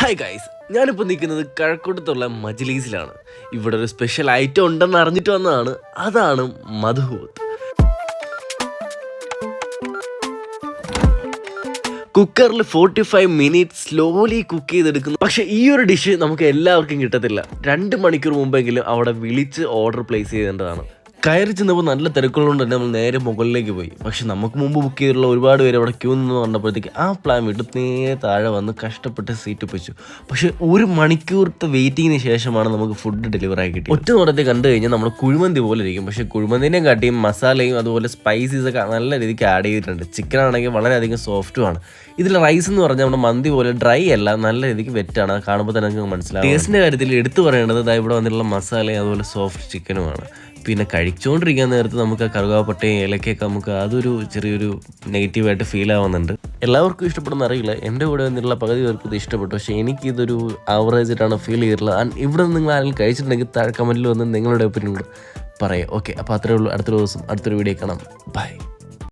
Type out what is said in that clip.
Hi guys, ഞാനിപ്പോൾ നിൽക്കുന്നത് കഴക്കൂട്ടത്തുള്ള മജ്‌ലീസിലാണ്. ഇവിടെ ഒരു സ്പെഷ്യൽ ഐറ്റം ഉണ്ടെന്ന് അറിഞ്ഞിട്ട് വന്നതാണ്. അതാണ് മദ്ഹൂത്ത്. കുക്കറിൽ 45 മിനിറ്റ് സ്ലോലി കുക്ക് ചെയ്തെടുക്കുന്നു. പക്ഷേ ഈ ഒരു ഡിഷ് നമുക്ക് എല്ലാവർക്കും കിട്ടത്തില്ല. 2 മണിക്കൂർ മുമ്പെങ്കിലും അവിടെ വിളിച്ച് ഓർഡർ പ്ലേസ് ചെയ്യേണ്ടതാണ്. കയറി ചെന്നപ്പോൾ നല്ല തിരക്കുള്ളതുകൊണ്ട് തന്നെ നമ്മൾ നേരെ മുകളിലേക്ക് പോയി. പക്ഷെ നമുക്ക് മുമ്പ് ബുക്ക് ചെയ്തിട്ടുള്ള ഒരുപാട് പേര് അവിടെ ക്യൂ നിന്ന് കണ്ടപ്പോഴത്തേക്ക് ആ പ്ലാൻ വിട്ട് നേരെ താഴെ വന്ന് കഷ്ടപ്പെട്ട് സീറ്റ് വെച്ചു. പക്ഷേ 1 മണിക്കൂറത്തെ വെയിറ്റിങ്ങിന് ശേഷമാണ് നമുക്ക് ഫുഡ് ഡെലിവറായി കിട്ടി. ഒറ്റ നോട്ടത്തിൽ കണ്ടു കഴിഞ്ഞാൽ നമ്മൾ കുഴിമന്തി പോലെ ഇരിക്കും. പക്ഷേ കുഴിമന്തിനെയും കാട്ടിയും മസാലയും അതുപോലെ സ്പൈസീസൊക്കെ നല്ല രീതിക്ക് ആഡ് ചെയ്തിട്ടുണ്ട്. ചിക്കൻ ആണെങ്കിൽ വളരെയധികം സോഫ്റ്റുമാണ്. ഇതിൽ റൈസ് എന്ന് പറഞ്ഞാൽ നമ്മുടെ മന്തി പോലെ ഡ്രൈ അല്ല, നല്ല രീതിക്ക് വെറ്റാണ്. അത് കാണുമ്പോൾ തന്നെ നമുക്ക് മനസ്സിലാവും. ടേസ്റ്റിൻ്റെ കാര്യത്തിൽ എടുത്തു പറയേണ്ടത് ഇവിടെ വന്നിട്ടുള്ള മസാലയും അതുപോലെ സോഫ്റ്റ് ചിക്കനുമാണ്. പിന്നെ കഴിച്ചുകൊണ്ടിരിക്കാൻ നേരത്ത് നമുക്ക് ആ കറുകാപ്പട്ടയും ഏലക്കയൊക്കെ നമുക്ക് അതൊരു ചെറിയൊരു നെഗറ്റീവായിട്ട് ഫീൽ ആവുന്നുണ്ട്. എല്ലാവർക്കും ഇഷ്ടപ്പെടുന്ന അറിയില്ല. എൻ്റെ കൂടെ വന്നിട്ടുള്ള പകുതി പേർക്ക് ഇത് ഇഷ്ടപ്പെട്ടു. പക്ഷേ എനിക്കിതൊരു ആവറേജ് ആയിട്ടാണ് ഫീൽ ചെയ്തിട്ടുള്ളത്. ആൻഡ് ഇവിടെ നിങ്ങൾ ആരെങ്കിലും കഴിച്ചിട്ടുണ്ടെങ്കിൽ താഴെ കമൻറ്റിൽ വന്ന് നിങ്ങളുടെ ഒപ്പീനിയൻ കൂടെ പറയാം. ഓക്കെ, അപ്പോൾ അത്രേ ഉള്ളൂ. അടുത്തൊരു ദിവസം അടുത്തൊരു വീഡിയോ കാണാം. ബൈ.